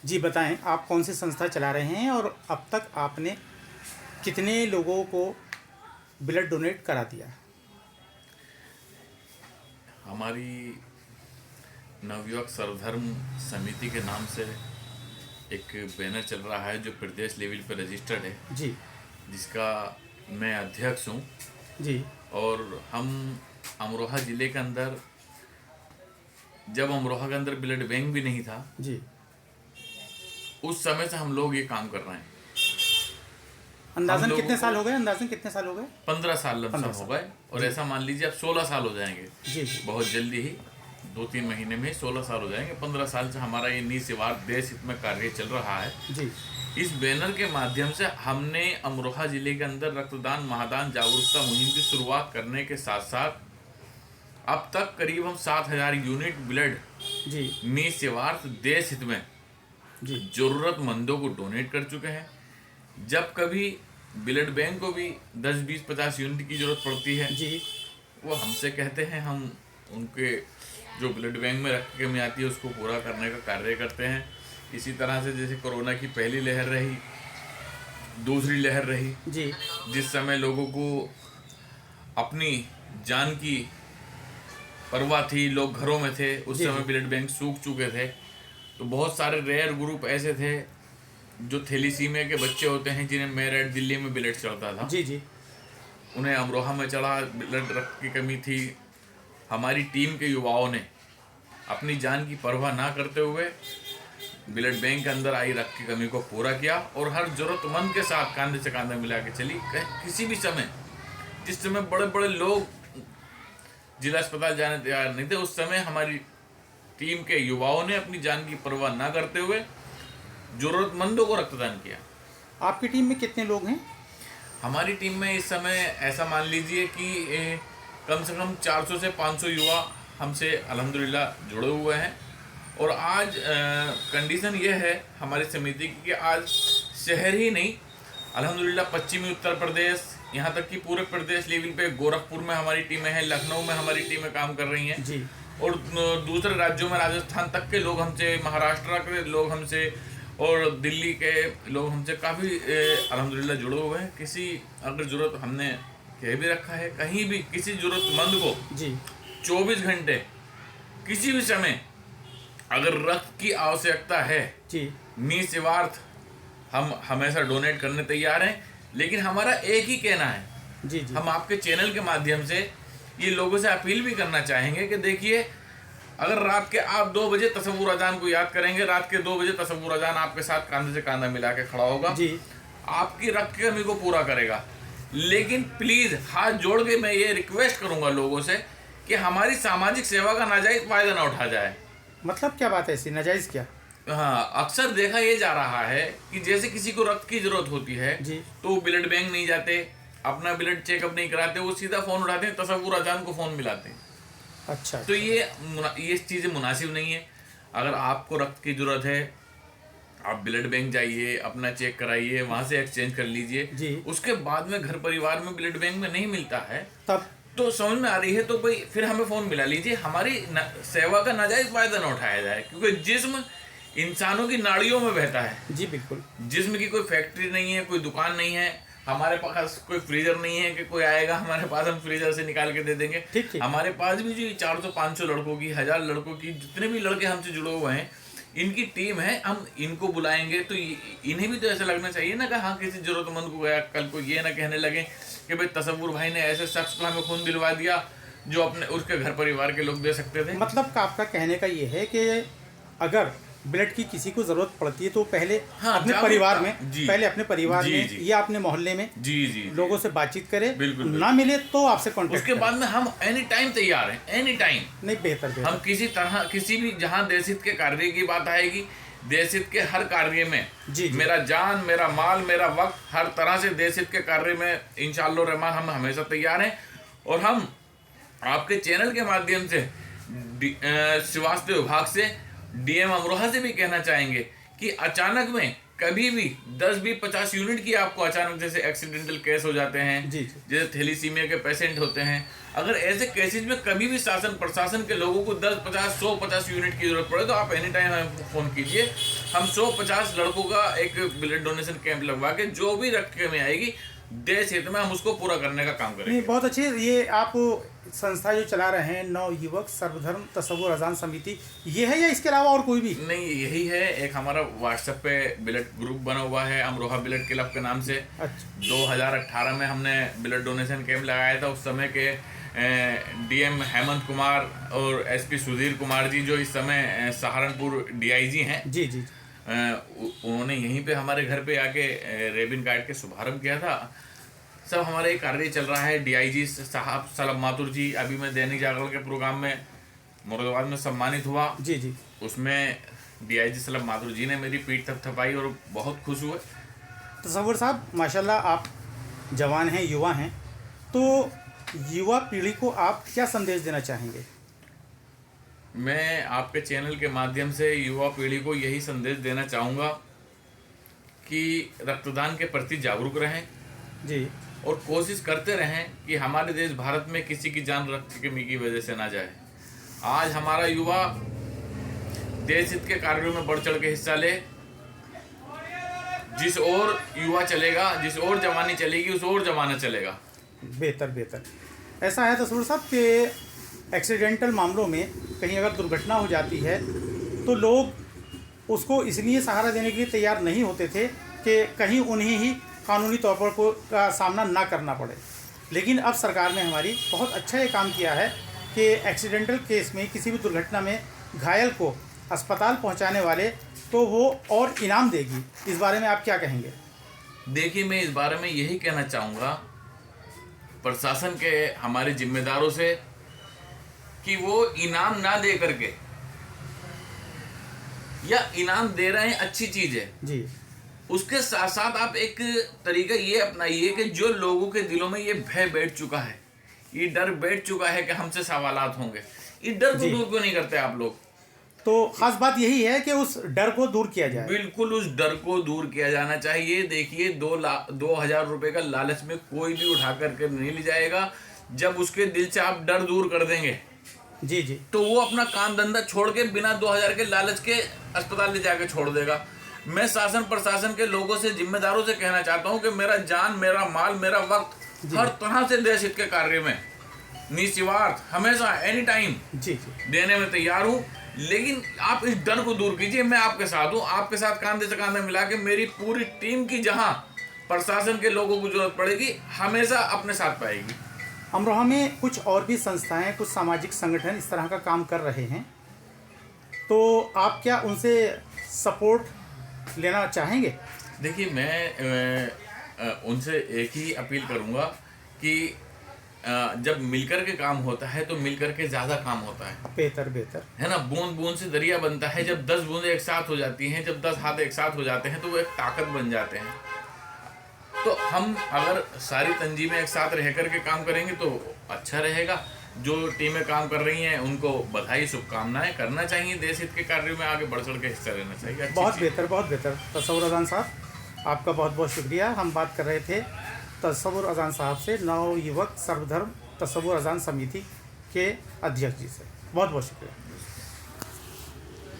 जी बताएं, आप कौन सी संस्था चला रहे हैं और अब तक आपने कितने लोगों को ब्लड डोनेट करा दिया? हमारी नवयुवक सर्वधर्म समिति के नाम से एक बैनर चल रहा है जो प्रदेश लेवल पर रजिस्टर्ड है, जी जिसका मैं अध्यक्ष हूँ। जी और हम अमरोहा ज़िले के अंदर, जब अमरोहा के अंदर ब्लड बैंक भी नहीं था, जी। उस समय से हम लोग ये काम कर रहे हैं। अंदाजन कितने साल हो गए? अंदाजन कितने साल हो गए? 15 साल लमसम 15 हो साल। गए। और जी। ऐसा मान लीजिए अब 16 साल हो जाएंगे। जी जी बहुत जल्दी ही 2-3 महीने में 16 साल हो जाएंगे। 15 साल से हमारा ये निस्वार्थ देश हित में कार्य चल रहा है। जी इस बैनर के माध्यम से हमने अमरोहा जिले के अंदर रक्तदान महादान जागरूकता मुहिम की शुरुआत करने के साथ साथ अब तक करीब हम 7,000 यूनिट ब्लड जी निस्वार्थ देश हित में जी जरूरतमंदों को डोनेट कर चुके हैं। जब कभी ब्लड बैंक को भी 10, 20, 50 यूनिट की जरूरत पड़ती है, जी वो हमसे कहते हैं, हम उनके जो ब्लड बैंक में रक्त की कमी आती है उसको पूरा करने का कार्य करते हैं। इसी तरह से जैसे कोरोना की पहली लहर रही, दूसरी लहर रही, जी जिस समय लोगों को अपनी जान की परवाह थी, लोग घरों में थे, उस जी, समय जी। ब्लड बैंक सूख चुके थे। तो बहुत सारे रेयर ग्रुप ऐसे थे जो थैलीसीमिया के बच्चे होते हैं, जिन्हें मेरठ दिल्ली में ब्लड चढ़ता था, जी जी उन्हें अमरोहा में चढ़ा, ब्लड रक्त की कमी थी। हमारी टीम के युवाओं ने अपनी जान की परवाह ना करते हुए ब्लड बैंक के अंदर आई रक्त की कमी को पूरा किया और हर जरूरतमंद के साथ कंधे से कंधा मिला के चली। किसी भी समय, जिस समय बड़े बड़े लोग जिला अस्पताल जाने तैयार नहीं थे, उस समय हमारी टीम के युवाओं ने अपनी जान की परवाह ना करते हुए जरूरतमंदों को रक्तदान किया। आपकी टीम में कितने लोग हैं? हमारी टीम में इस समय ऐसा मान लीजिए कि कम से कम 400 से 500 युवा हमसे अल्हम्दुलिल्लाह जुड़े हुए हैं। और आज कंडीशन ये है हमारी समिति की कि आज शहर ही नहीं, अल्हम्दुलिल्लाह पश्चिमी उत्तर प्रदेश, यहाँ तक कि पूरे प्रदेश लेवल पे गोरखपुर में हमारी टीमें हैं, लखनऊ में हमारी टीमें काम कर रही हैं जी और दूसरे राज्यों में राजस्थान तक के लोग हमसे, महाराष्ट्र के लोग हमसे और दिल्ली के लोग हमसे काफ़ी अल्हम्दुलिल्लाह जुड़े हुए हैं। किसी अगर ज़रूरत, हमने कह भी रखा है, कहीं भी किसी ज़रूरतमंद को जी 24 घंटे किसी भी समय अगर रक्त की आवश्यकता है, जी निस्वार्थ हम हमेशा डोनेट करने तैयार हैं। लेकिन हमारा एक ही कहना है, जी जी हम आपके चैनल के माध्यम से ये लोगों से अपील भी करना चाहेंगे कि देखिए, अगर रात के आप 2 बजे तसव्वुर अजान को याद करेंगे, रात के 2 बजे तसव्वुर अजान आपके साथ कंधे से कंधा मिला के खड़ा होगा, जी आपकी रक्त की कमी को पूरा करेगा। लेकिन प्लीज़ हाथ जोड़ के मैं ये रिक्वेस्ट करूंगा लोगों से कि हमारी सामाजिक सेवा का नाजायज फायदा ना उठा जाए। मतलब क्या बात है ऐसी? नाजायज़ क्या? हाँ, अक्सर देखा ये जा रहा है कि जैसे किसी को रक्त की जरूरत होती है जी तो वो ब्लड बैंक नहीं जाते, अपना ब्लड चेकअप नहीं कराते, वो सीधा फ़ोन उठाते हैं, तसव्वुर अजान को फ़ोन मिलाते हैं। अच्छा तो ये चीज़ें मुनासिब नहीं है। अगर आपको रक्त की ज़रूरत है, आप ब्लड बैंक जाइए, अपना चेक कराइए, वहाँ से एक्सचेंज कर लीजिए। जी उसके बाद में घर परिवार में ब्लड बैंक में नहीं मिलता है तब तो समझ में आ रही है, तो भाई फिर हमें फ़ोन मिला लीजिए। हमारी सेवा का नाजायज़ फ़ायदा ना उठाया जाए, क्योंकि जिस्म इंसानों की नाड़ियों में बहता है। जी बिल्कुल। जिस्म की कोई फैक्ट्री नहीं है, कोई दुकान नहीं है, हमारे पास कोई फ्रीजर नहीं है कि कोई आएगा हमारे पास हम फ्रीजर से निकाल के दे देंगे। ठीक ठीक। हमारे पास भी जो 400-500 लड़कों की, 1000 लड़कों की, जितने भी लड़के हमसे जुड़े हुए हैं, इनकी टीम है। हम इनको बुलाएंगे तो इन्हें भी तो ऐसा लगना चाहिए ना कि हाँ, किसी जरूरतमंद को गया, कल को ये ना कहने लगे कि भाई तसव्वुर भाई ने ऐसे शख्स को हमें खून दिलवा दिया जो अपने उसके घर परिवार के लोग दे सकते थे। मतलब आपका कहने का ये है कि अगर ब्लड की किसी को ज़रूरत पड़ती है तो पहले हाँ, अपने जागरूकता। परिवार में, जी। पहले अपने परिवार जी, में जी। या अपने मोहल्ले में जी जी जी। लोगों से बातचीत करे। बिल्कुल, ना मिले तो आपसे उसके कांटेक्ट करें। बाद में हम एनी टाइम तैयार हैं, एनी टाइम। नहीं, बेहतर हम बेहतर। किसी तरह, किसी भी, जहाँ देश हित के कार्य की बात आएगी, देश हित के हर कार्य में जी, जी। मेरा जान, मेरा माल, मेरा वक्त, हर तरह से देश हित के कार्य में इंशाअल्लाह रहमान हम हमेशा तैयार हैं। और हम आपके चैनल के माध्यम से स्वास्थ्य विभाग से, डीएम अमरोहा से भी कहना चाहेंगे कि अचानक में कभी भी 10, 20, 50 यूनिट की आपको अचानक जैसे एक्सीडेंटल केस हो जाते हैं, जी, जी। जैसे थैलीसीमिया के पेशेंट होते हैं, अगर ऐसे केसेस में कभी भी शासन प्रशासन के लोगों को 10, 50, 100, 50 यूनिट की जरूरत पड़े तो आप एनी टाइम हमें फ़ोन कीजिए। हम 150 लड़कों का एक ब्लड डोनेशन कैंप लगवा के जो भी रक्त में आएगी देश हित में हम उसको पूरा करने का काम नहीं, करेंगे। बहुत अच्छे। ये आप संस्था जो चला रहे हैं नव युवक सर्वधर्म तसव्वुर अजान समिति, ये है या इसके अलावा और कोई भी? नहीं, यही है। एक हमारा व्हाट्सएप पे ब्लड ग्रुप बना हुआ है अमरोहा ब्लड क्लब के नाम से। अच्छा, 2018 में हमने ब्लड डोनेशन कैंप लगाया था। उस समय के डीएम हेमंत कुमार और एसपी सुधीर कुमार जी जो इस समय सहारनपुर डीआईजी हैं, जी जी, उन्होंने यहीं पे हमारे घर पे आके रेबिन कार्ड के शुभारंभ किया था। सब हमारा ये कार्य चल रहा है। डीआईजी साहब सलब माथुर जी, अभी मैं दैनिक जागरण के प्रोग्राम में मुरादाबाद में सम्मानित हुआ। जी जी, उसमें डीआईजी सलब माथुर जी ने मेरी पीठ थपथपाई और बहुत खुश हुए। तसव्वुर साहब माशाल्लाह आप जवान हैं, युवा हैं, तो युवा पीढ़ी को आप क्या संदेश देना चाहेंगे? मैं आपके चैनल के माध्यम से युवा पीढ़ी को यही संदेश देना चाहूँगा कि रक्तदान के प्रति जागरूक रहें जी, और कोशिश करते रहें कि हमारे देश भारत में किसी की जान रक्त की कमी की वजह से ना जाए। आज हमारा युवा देश हित के कार्यों में बढ़ चढ़ के हिस्सा ले। जिस ओर युवा चलेगा, जिस ओर जवानी चलेगी, उस ओर जमाना चलेगा। बेहतर बेहतर। ऐसा है तसव्वुर साहब कि एक्सीडेंटल मामलों में कहीं अगर दुर्घटना हो जाती है तो लोग उसको इसलिए सहारा देने के लिए तैयार नहीं होते थे कि कहीं उन्हें ही कानूनी तौर पर का सामना ना करना पड़े। लेकिन अब सरकार ने हमारी बहुत अच्छा ये काम किया है कि एक्सीडेंटल केस में किसी भी दुर्घटना में घायल को अस्पताल पहुंचाने वाले तो वो और इनाम देगी। इस बारे में आप क्या कहेंगे? देखिए, मैं इस बारे में यही कहना चाहूँगा प्रशासन के हमारे जिम्मेदारों से कि वो इनाम ना दे करके, या इनाम दे रहे हैं अच्छी चीज़ है जी, उसके साथ साथ आप एक तरीका ये अपनाइए कि जो लोगों के दिलों में ये भय बैठ चुका है, ये डर बैठ चुका है कि हमसे सवालात होंगे, इस डर को दूर क्यों नहीं करते आप लोग? तो खास बात यही है कि उस डर को दूर किया जाए। बिल्कुल उस डर को दूर किया जाना चाहिए। देखिए, 2,000 रुपए का लालच में कोई भी उठा करके नहीं ले जाएगा। जब उसके दिल से आप डर दूर कर देंगे जी जी, तो वो अपना काम धंधा छोड़ के बिना 2,000 के लालच के अस्पताल ले जाके छोड़ देगा। मैं शासन प्रशासन के लोगों से, जिम्मेदारों से कहना चाहता हूँ कि मेरा जान, मेरा माल, मेरा वक्त हर तरह से देश हित के कार्य में निस्वार्थ हमेशा एनी टाइम जी जी, देने में तैयार हूँ। लेकिन आप इस डर को दूर कीजिए। मैं आपके साथ हूँ, आपके साथ कांधे से कांधे मिला के मेरी पूरी टीम की जहाँ प्रशासन के लोगों को जरूरत पड़ेगी हमेशा अपने साथ पाएगी। अमरोहा में कुछ और भी संस्थाएं, कुछ सामाजिक संगठन इस तरह का काम कर रहे हैं, तो आप क्या उनसे सपोर्ट लेना चाहेंगे? देखिए, मैं उनसे एक ही अपील करूँगा कि जब मिलकर के काम होता है तो मिलकर के ज़्यादा काम होता है। बेहतर बेहतर है ना। बूंद बूंद से दरिया बनता है। जब 10 बूंदें एक साथ हो जाती हैं, जब 10 हाथ एक साथ हो जाते हैं तो वो एक ताकत बन जाते हैं। तो हम अगर सारी तंजीमें एक साथ रह कर के काम करेंगे तो अच्छा रहेगा। जो टीमें काम कर रही हैं उनको बधाई, शुभकामनाएं करना चाहिए। देश हित के कार्यों में आगे बढ़ चढ़ के हिस्सा लेना चाहिए। बहुत बेहतर, बहुत बेहतर। तसव्वुर अजान साहब, आपका बहुत बहुत शुक्रिया। हम बात कर रहे थे तसव्वुर अजान साहब से, नव युवक सर्वधर्म तसव्वुर अजान समिति के अध्यक्ष जी से। बहुत बहुत शुक्रिया।